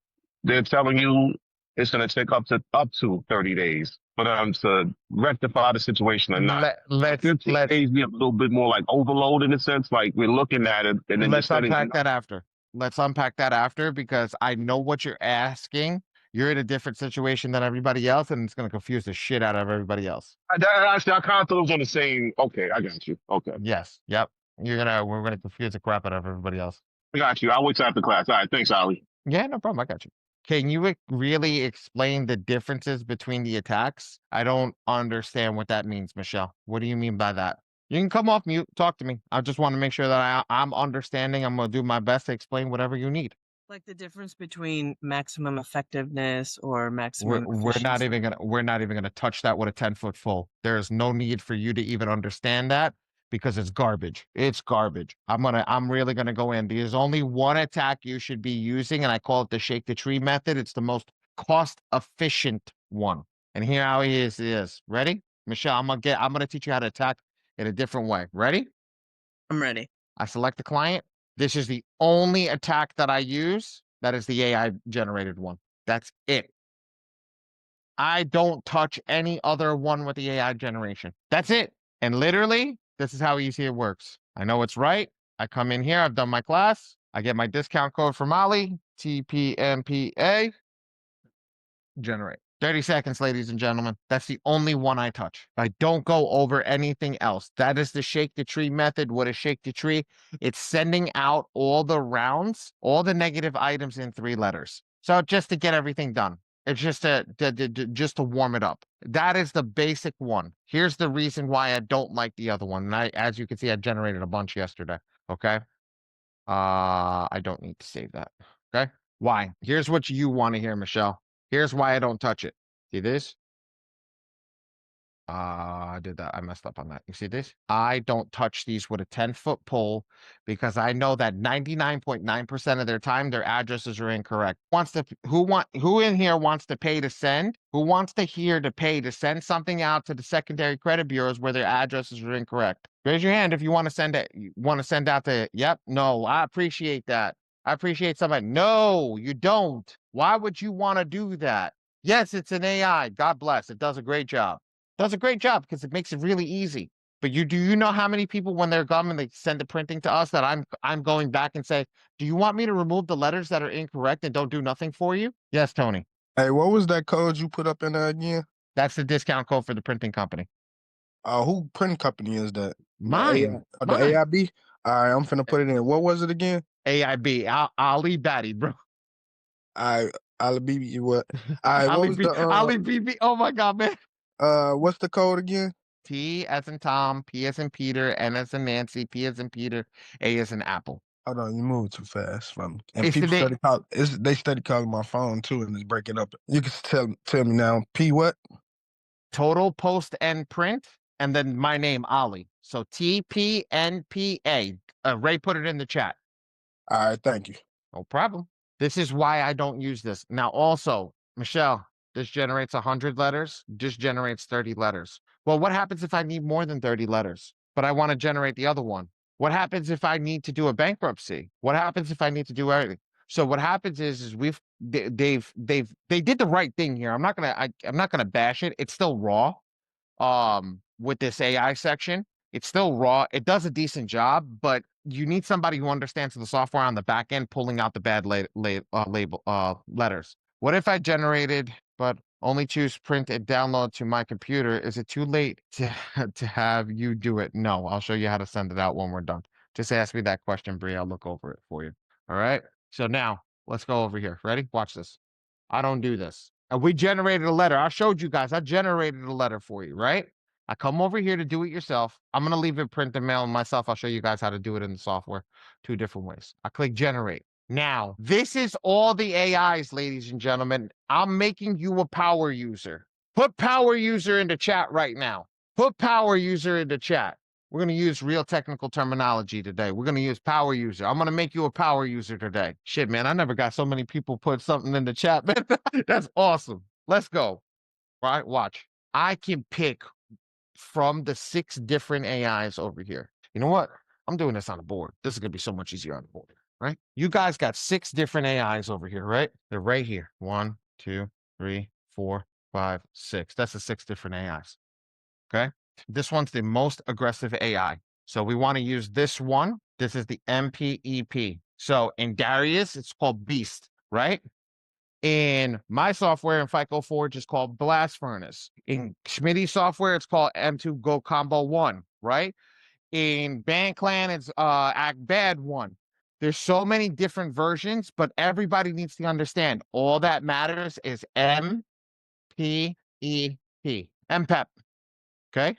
they're telling you it's going to take up to 30 days for them to rectify the situation or not? Let's days be a little bit more like overload in a sense, like we're looking at it and then let's unpack that after. Let's unpack that after because I know what you're asking. You're in a different situation than everybody else, and it's going to confuse the shit out of everybody else. I kind of thought it was on the same. Okay, I got you. Okay. Yes. Yep. We're gonna confuse the crap out of everybody else. I got you. I'll wait till after class. All right. Thanks, Ali. Yeah, no problem. I got you. Can you really explain the differences between the attacks? I don't understand what that means, Michelle. What do you mean by that? You can come off mute. Talk to me. I just want to make sure that I'm understanding. I'm going to do my best to explain whatever you need. Like the difference between maximum effectiveness or We're maximum we're not efficiency. even gonna touch that with a 10-foot full. There's no need for you to even understand that because it's garbage. It's garbage. I'm really gonna go in. There's only one attack you should be using, and I call it the shake the tree method. It's the most cost efficient one. And here how he is. Ready? Michelle, I'm gonna teach you how to attack in a different way. Ready? I'm ready. I select the client. This is the only attack that I use. That is the AI generated one. That's it. I don't touch any other one with the AI generation. That's it. And literally, this is how easy it works. I know it's right. I come in here. I've done my class. I get my discount code from Ali, TPMPA, generate. 30 seconds, ladies and gentlemen. That's the only one I touch. I don't go over anything else. That is the shake the tree method. What is shake the tree? It's sending out all the rounds, all the negative items in 3 letters. So just to get everything done. It's just just to warm it up. That is the basic one. Here's the reason why I don't like the other one. And as you can see, I generated a bunch yesterday. Okay. I don't need to save that. Okay. Why? Here's what you want to hear, Michelle. Here's why I don't touch it. See this? I did that. I messed up on that. You see this? I don't touch these with a 10-foot pole because I know that 99.9% of their time their addresses are incorrect. Who in here wants to pay to send? Who wants to here to pay to send something out to the secondary credit bureaus where their addresses are incorrect? Raise your hand if you want to send it. You want to send out the yep. No, I appreciate that. I appreciate somebody. No, you don't. Why would you want to do that? Yes, it's an AI. God bless. It does a great job. Does a great job because it makes it really easy. But do you know how many people when they're gone and they send the printing to us that I'm going back and say, do you want me to remove the letters that are incorrect and don't do nothing for you? Yes, Tony. Hey, what was that code you put up in there again? That's the discount code for the printing company. Who print company is that? Mine. The AIB? All right, I'm finna put it in. What was it again? AIB. Ali Badi, bro. I'll be what? All right, what was the Ali BB. Oh my god, man. what's the code again? T as in Tom, P as in Peter, N as in Nancy, P as in Peter, A as in Apple. Hold on, you moved too fast for me. And It's people the they study calling my phone too, and it's breaking up. You can tell me now. P what? total post and print, and then my name, Ali. So TPNPA. Ray put it in the chat. All right, thank you. No problem. This is why I don't use this. Now, also, Michelle, this generates 100 letters. This generates 30 letters. Well, what happens if I need more than 30 letters, but I want to generate the other one? What happens if I need to do a bankruptcy? What happens if I need to do everything? So what happens is they did the right thing here. I'm not gonna bash it. It's still raw. With this AI section, it's still raw. It does a decent job, but you need somebody who understands the software on the back end pulling out the bad letters. What if I generated but only choose print and download to my computer? Is it too late to to have you do it? No, I'll show you how to send it out when we're done. Just ask me that question, Bree. I'll look over it for you. All right. So now let's go over here. Ready? Watch this. I don't do this. And we generated a letter. I showed you guys. I generated a letter for you, right? I come over here to do it yourself. I'm going to leave it print and mail myself. I'll show you guys how to do it in the software 2 different ways. I click generate. Now, this is all the AIs, ladies and gentlemen. I'm making you a power user. Put power user into chat right now. Put power user into chat. We're going to use real technical terminology today. We're going to use power user. I'm going to make you a power user today. Shit, man, I never got so many people put something in the chat, man. That's awesome. Let's go. All right, watch. I can pick from the 6 different AIs over here. You know what? I'm doing this on the board. This is going to be so much easier on the board, right? You guys got 6 different AIs over here, right? They're right here. 1, 2, 3, 4, 5, 6. That's the 6 different AIs. Okay. This one's the most aggressive AI. So we want to use this one. This is the MPEP. So in Darius, it's called Beast, right? In my software in FICO Forge, it's called Blast Furnace. In Schmitty software, it's called M2 Go Combo 1, right? In Band Clan, it's Act Bad 1. There's so many different versions, but everybody needs to understand all that matters is MPEP. MPEP. Okay.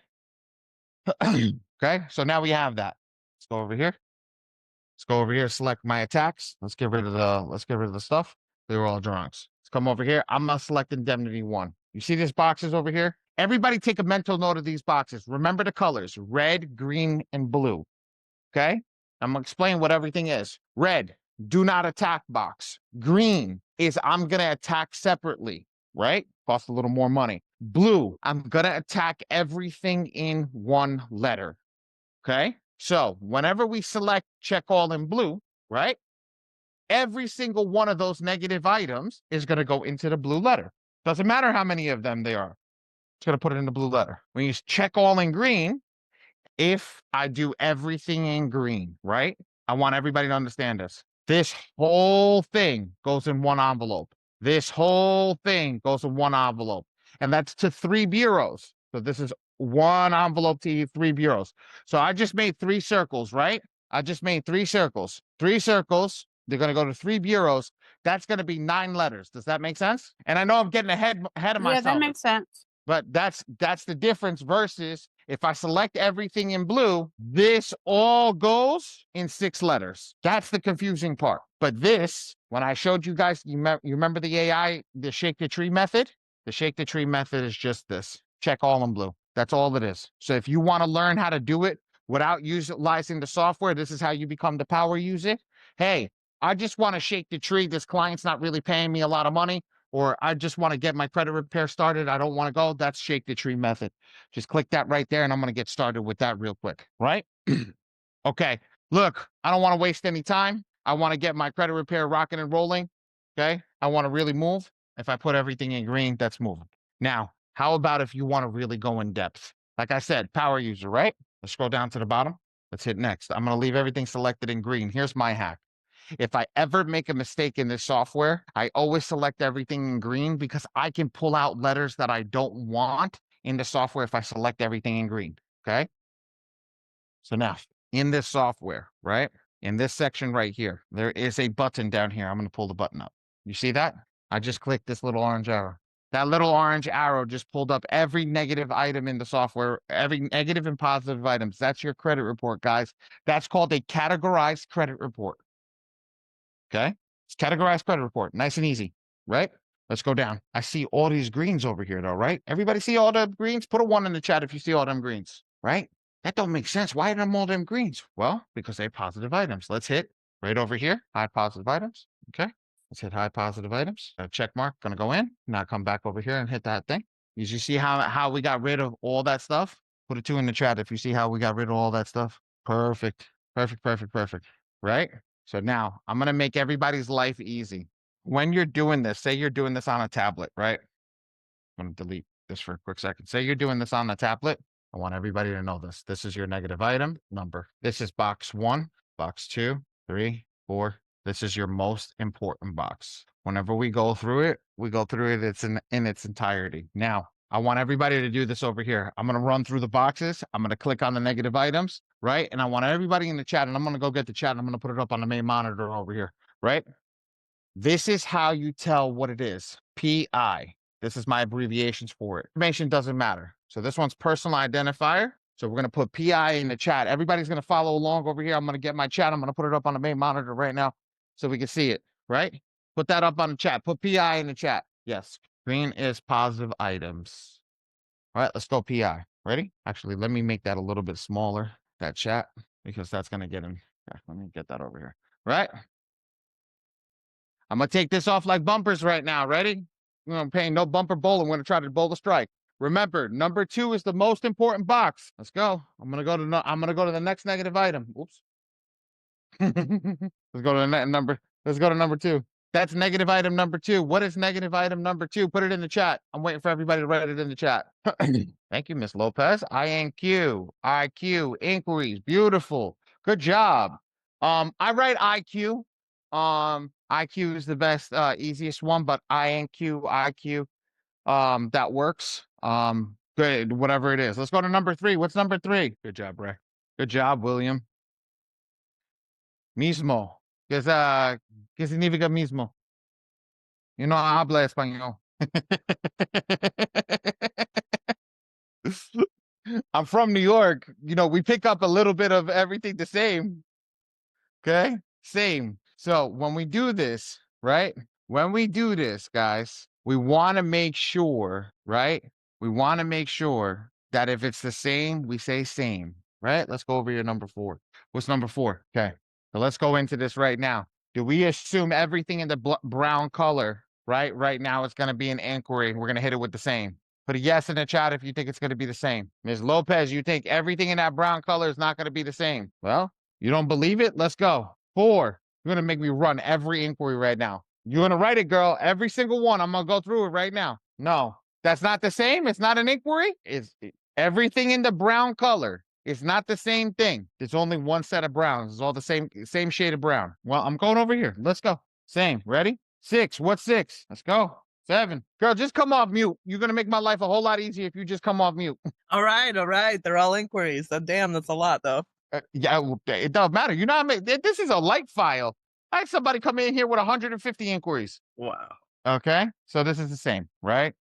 Okay. So now we have that. Let's go over here. Let's go over here, select my attacks. Let's get rid of the stuff. They were all drawings. Let's come over here. I'm gonna select indemnity 1. You see these boxes over here? Everybody take a mental note of these boxes. Remember the colors: red, green, and blue. Okay? I'm gonna explain what everything is. Red, do not attack box. Green is I'm gonna attack separately, right? Cost a little more money. Blue, I'm gonna attack everything in one letter. Okay? So whenever we select check all in blue, right? Every single one of those negative items is gonna go into the blue letter. Doesn't matter how many of them they are. It's gonna put it in the blue letter. When you check all in green, if I do everything in green, right? I want everybody to understand this. This whole thing goes in one envelope. This whole thing goes in one envelope. And that's to 3 bureaus. So this is one envelope to 3 bureaus. So I just made 3 circles, right? I just made 3 circles. 3 circles. They're going to go to 3 bureaus. That's going to be 9 letters. Does that make sense? And I know I'm getting ahead of Yeah, that myself. makes sense. But that's the difference versus if I select everything in blue, this all goes in 6 letters. That's the confusing part. But this, when I showed you guys, you remember the AI, the shake the tree method? The shake the tree method is just this. Check all in blue. That's all it is. So if you want to learn how to do it without utilizing the software, this is how you become the power user. Hey, I just want to shake the tree. This client's not really paying me a lot of money, or I just want to get my credit repair started. I don't want to go. That's shake the tree method. Just click that right there, and I'm going to get started with that real quick, right? Okay, look, I don't want to waste any time. I want to get my credit repair rocking and rolling, okay? I want to really move. If I put everything in green, that's moving. Now, how about if you want to really go in depth? Like I said, power user, right? Let's scroll down to the bottom. Let's hit next. I'm going to leave everything selected in green. Here's my hack. If I ever make a mistake in this software, I always select everything in green because I can pull out letters that I don't want in the software if I select everything in green, okay? So now, in this software, right? In this section right here, there is a button down here. I'm going to pull the button up. You see that? I just clicked this little orange arrow. That little orange arrow just pulled up every negative item in the software, every negative and positive items. That's your credit report, guys. That's called a categorized credit report. Okay. It's categorized credit report. Nice and easy, right? Let's go down. I see all these greens over here though, right? Everybody see all the greens? Put a 1 in the chat if you see all them greens, right? That don't make sense. Why are them all them greens? Well, because they're positive items. Let's hit right over here, high positive items. Okay. Let's hit high positive items. Check mark, gonna go in. Now come back over here and hit that thing. You see how we got rid of all that stuff? Put a 2 in the chat if you see how we got rid of all that stuff. Perfect. Perfect, perfect, perfect. Right? So now I'm going to make everybody's life easy. When you're doing this, say you're doing this on a tablet, right? I'm going to delete this for a quick second. Say you're doing this on a tablet. I want everybody to know this. This is your negative item number. This is box 1, box 2, 3, 4. This is your most important box. Whenever we go through it, it's in its entirety. Now, I want everybody to do this over here. I'm going to run through the boxes. I'm going to click on the negative items, right? And I want everybody in the chat, and I'm going to go get the chat, and I'm going to put it up on the main monitor over here, right? This is how you tell what it is. PI. This is my abbreviations for it. Information doesn't matter. So this one's personal identifier. So we're going to put PI in the chat. Everybody's going to follow along over here. I'm going to get my chat. I'm going to put it up on the main monitor right now so we can see it, right? Put that up on the chat. Put PI in the chat. Yes. Green is positive items. All right, let's go PI. Ready? Actually, let me make that a little bit smaller, that chat, because that's going to get in. Let me get that over here. Right? I'm going to take this off like bumpers right now. Ready? I'm paying no bumper bowl. I'm going to try to bowl a strike. Remember, number 2 is the most important box. Let's go. I'm going to go to the next negative item. Oops. Let's go to number 2. That's negative item number 2. What is negative item number 2? Put it in the chat. I'm waiting for everybody to write it in the chat. Thank you, Miss Lopez. INQ, IQ, inquiries. Beautiful. Good job. I write IQ. IQ is the best, easiest one, but IQ, that works. Good, whatever it is. Let's go to number 3. What's number 3? Good job, Ray. Good job, William. Mismo. ¿Qué significa mismo? You know, habla español. I'm from New York. You know, we pick up a little bit of everything the same. Okay, same. So when we do this, right? When we do this, guys, we want to make sure, right? We want to make sure that if it's the same, we say same, right? Let's go over your number 4. What's number 4? Okay, so let's go into this right now. Do we assume everything in the brown color, right? Right now it's going to be an inquiry. We're going to hit it with the same. Put a yes in the chat if you think it's going to be the same. Ms. Lopez, you think everything in that brown color is not going to be the same. Well, you don't believe it? Let's go. 4. You're going to make me run every inquiry right now. You're going to write it, girl. Every single one. I'm going to go through it right now. No, that's not the same. It's not an inquiry. It's everything in the brown color. It's not the same thing. There's only one set of browns. It's all the same shade of brown. Well, I'm going over here. Let's go. Same. Ready? 6. What's 6? Let's go. 7. Girl, just come off mute. You're going to make my life a whole lot easier if you just come off mute. All right. They're all inquiries. So damn, that's a lot though. Yeah, it doesn't matter. You know what I mean? This is a light file. I had somebody come in here with 150 inquiries. Wow. Okay, so this is the same, right?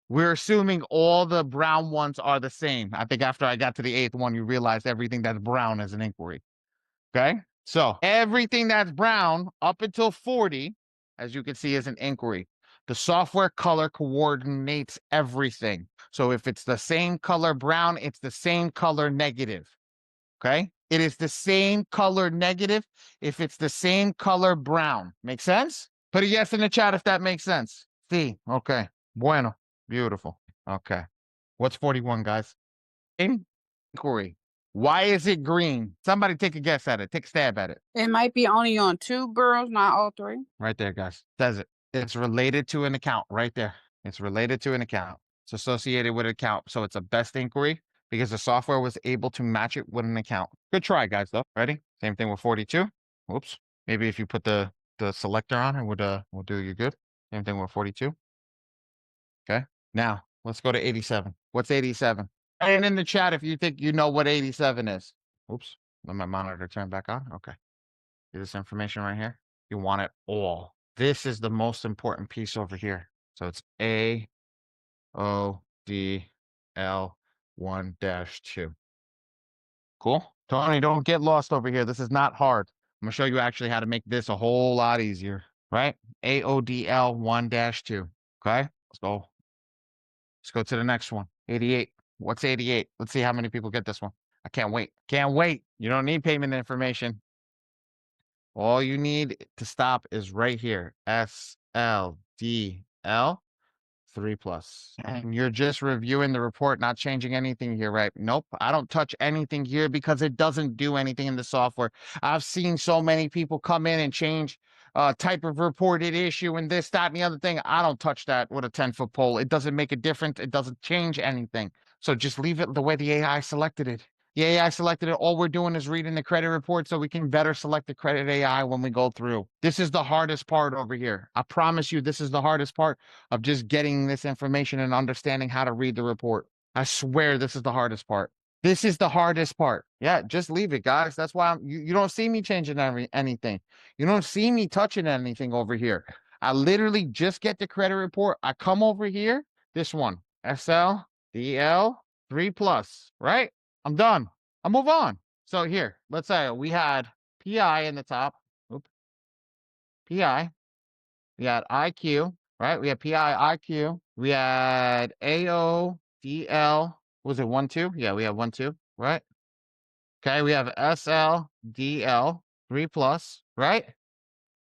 We're assuming all the brown ones are the same. I think after I got to the 8th one, you realize everything that's brown is an inquiry. Okay, so everything that's brown up until 40, as you can see, is an inquiry. The software color coordinates everything. So if it's the same color brown, it's the same color negative. Okay, it is the same color negative if it's the same color brown. Make sense? Put a yes in the chat if that makes sense. See, okay. Bueno. Beautiful. Okay. What's 41, guys? Inquiry. Why is it green? Somebody take a guess at it. Take a stab at it. It might be only on 2 girls, not all 3. Right there, guys. Says it. It's related to an account right there. It's related to an account. It's associated with an account. So it's a best inquiry because the software was able to match it with an account. Good try, guys, though. Ready? Same thing with 42. Whoops. Maybe if you put the selector on, it would do you good. Same thing with 42. Okay. Now, let's go to 87. What's 87? And in the chat if you think you know what 87 is. Oops. Let my monitor turn back on. Okay. See this information right here? You want it all. This is the most important piece over here. So it's A O D L 1-2. Cool. Tony, don't get lost over here. This is not hard. I'm gonna show you actually how to make this a whole lot easier. Right? AODL 1-2. Okay, let's go. Let's go to the next one. 88. What's 88? Let's see how many people get this one. I can't wait. Can't wait. You don't need payment information. All you need to stop is right here. SLDL 3+. And you're just reviewing the report, not changing anything here, right? Nope. I don't touch anything here because it doesn't do anything in the software. I've seen so many people come in and change type of reported issue and this, that, and the other thing. I don't touch that with a 10-foot pole. It doesn't make a difference. It doesn't change anything. So just leave it the way the AI selected it. The AI selected it. All we're doing is reading the credit report so we can better select the credit AI when we go through. This is the hardest part over here. I promise you, this is the hardest part of just getting this information and understanding how to read the report. I swear this is the hardest part. This is the hardest part. Yeah, just leave it, guys. That's why you don't see me changing anything. You don't see me touching anything over here. I literally just get the credit report. I come over here, this one, SLDL 3+, right? I'm done. I move on. So here, let's say we had PI in the top. Oop. PI. We had IQ, right? We had PI, IQ. We had AODL. Was it 1-2? Yeah, we have 1-2, right? Okay, we have SLDL 3+, right?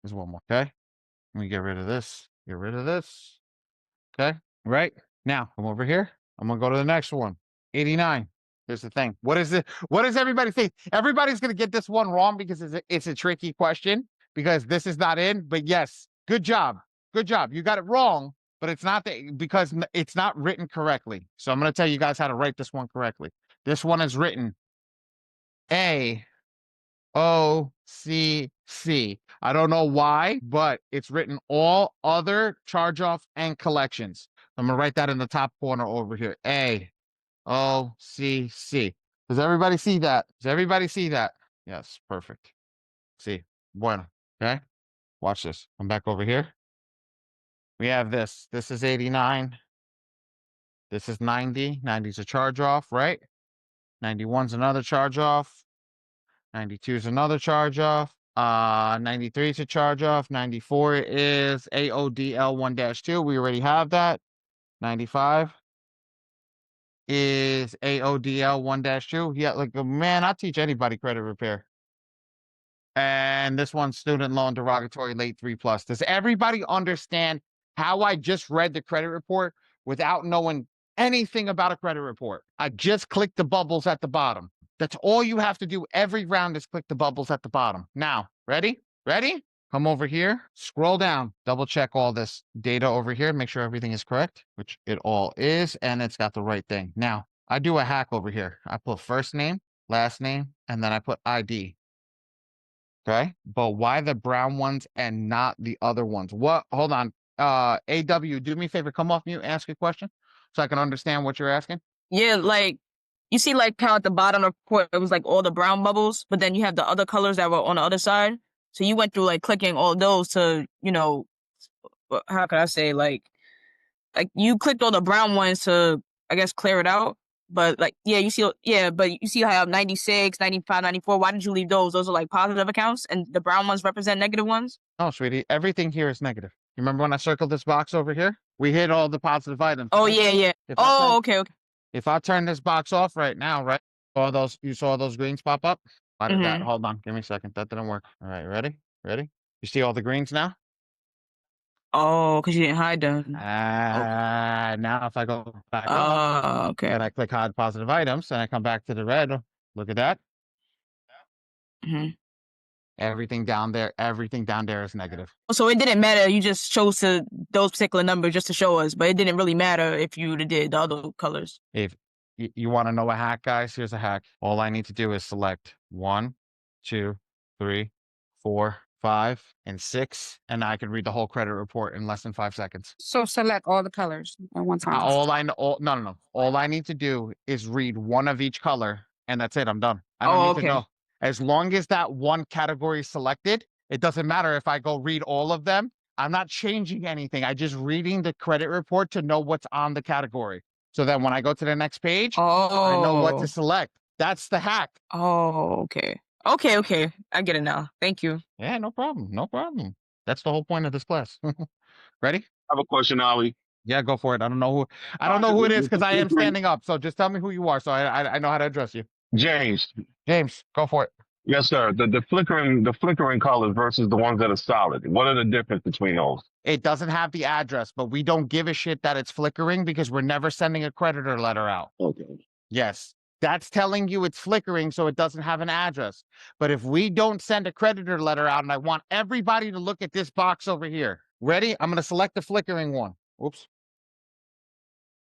There's one more. Okay. Let me get rid of this. Get rid of this. Okay. Right. Now come over here. I'm gonna go to the next one. 89. Here's the thing. What is it? What does everybody think? Everybody's gonna get this one wrong because it's a tricky question because this is not in. But yes, good job. Good job. You got it wrong, but it's not because it's not written correctly. So I'm gonna tell you guys how to write this one correctly. This one is written AOCC. I don't know why, but it's written all other charge-off and collections. I'm gonna write that in the top corner over here. AOCC. Does everybody see that? Does everybody see that? Yes, perfect. See, bueno. Okay, watch this. I'm back over here. We have this. This is 89. This is 90. 90 is a charge-off, right? 91 is another charge-off. 92 is another charge-off. 93 is a charge off. 94 is AODL 1-2. We already have that. 95 is AODL 1-2. Yeah, like, man, I'll teach anybody credit repair. And this one's student loan derogatory late 3+. Does everybody understand how I just read the credit report without knowing anything about a credit report? I just clicked the bubbles at the bottom. That's all you have to do every round is click the bubbles at the bottom. Now, ready? Ready? Come over here, scroll down, double check all this data over here, make sure everything is correct, which it all is, and it's got the right thing. Now, I do a hack over here. I put first name, last name, and then I put ID. Okay, but why the brown ones and not the other ones? What? Hold on. AW, do me a favor, come off mute, ask a question so I can understand what you're asking. Yeah, like you see like how at the bottom of the report it was like all the brown bubbles, but then you have the other colors that were on the other side. So you went through like clicking all those to, how can I say, like you clicked all the brown ones to, I guess, clear it out. But but you see how I have 96, 95, 94. Why did you leave those? Those are like positive accounts and the brown ones represent negative ones? Oh, sweetie, everything here is negative. You remember when I circled this box over here? We hit all the positive items. Oh, yeah. Okay. If I turn this box off right now, right? You saw those greens pop up? Why did that? Hold on, give me a second. That didn't work. All right, ready? Ready? You see all the greens now? Oh, because you didn't hide them. Now if I go back up, okay. and I click hide positive items, and I come back to the red, look at that. Everything down there is negative. So it didn't matter. You just chose those particular numbers just to show us, but it didn't really matter if you did the other colors. If you want to know a hack, guys, here's a hack. All I need to do is select 1, 2, 3, 4, 5, and 6, and I can read the whole credit report in less than 5 seconds. So select all the colors at one time. No. All I need to do is read one of each color, and that's it. I'm done. I don't need to know. As long as that one category is selected, it doesn't matter if I go read all of them. I'm not changing anything. I just reading the credit report to know what's on the category. So that when I go to the next page, I know what to select. That's the hack. Oh, okay. Okay. I get it now. Thank you. Yeah, no problem. That's the whole point of this class. Ready? I have a question, Ali. Yeah, go for it. I don't know who it is because I am standing up. So just tell me who you are so I know how to address you. James, go for it. yes, sir. The flickering colors versus the ones that are solid. What are the difference between those? It doesn't have the address, but we don't give a shit that it's flickering because we're never sending a creditor letter out. Okay. Yes. That's telling you it's flickering, so it doesn't have an address. But if we don't send a creditor letter out, and I want everybody to look at this box over here. Ready? I'm going to select the flickering one. Oops.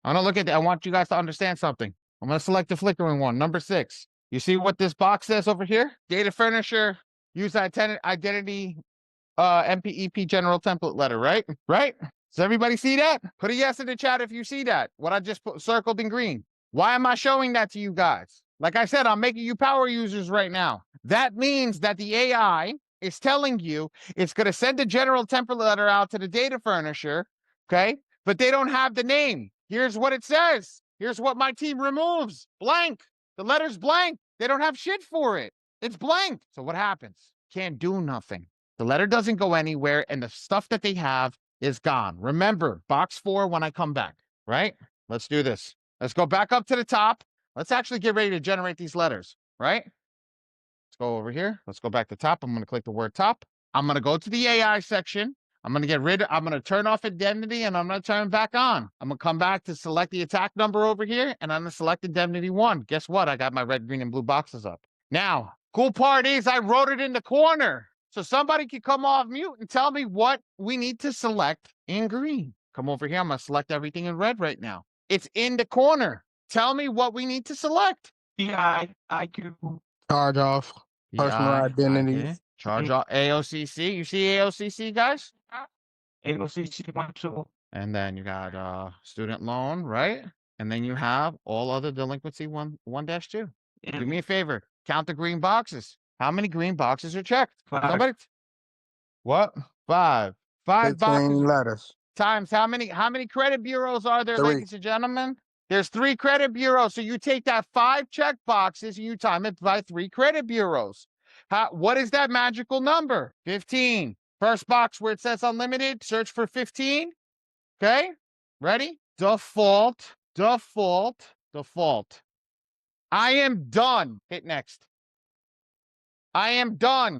I'm going to look at that. I want you guys to understand something. I'm going to select the flickering one, number 6. You see what this box says over here? Data furnisher, use identity, MPEP general template letter, right? Right? Does everybody see that? Put a yes in the chat if you see that. What I just circled in green. Why am I showing that to you guys? Like I said, I'm making you power users right now. That means that the AI is telling you it's going to send a general template letter out to the data furnisher, okay? But they don't have the name. Here's what it says. Here's what my team removes. Blank. The letter's blank. They don't have shit for it. It's blank. So what happens? Can't do nothing. The letter doesn't go anywhere, and the stuff that they have is gone. Remember, box 4 when I come back, right? Let's do this. Let's go back up to the top. Let's actually get ready to generate these letters, right? Let's go over here. Let's go back to top. I'm going to click the word top. I'm going to go to the AI section. I'm going to turn off identity, and I'm going to turn back on. I'm going to come back to select the attack number over here, and I'm going to select indemnity 1. Guess what? I got my red, green, and blue boxes up. Now, cool part is I wrote it in the corner. So somebody can come off mute and tell me what we need to select in green. Come over here. I'm going to select everything in red right now. It's in the corner. Tell me what we need to select. Yeah, I do. Charge off. Personal identity. Charge off AOCC. You see AOCC, guys? AOCC 1, 2. And then you got student loan, right? And then you have all other delinquency 1-2. Yeah. Do me a favor. Count the green boxes. How many green boxes are checked? 5. Somebody? What? 5. 5 15 boxes. letters. Times how many credit bureaus are there, 3. ladies and gentlemen? There's 3 credit bureaus. So you take that 5 check boxes and you time it by 3 credit bureaus. What is that magical number? 15. First box where it says unlimited, search for 15. Okay, ready? Default. I am done. Hit next. I am done.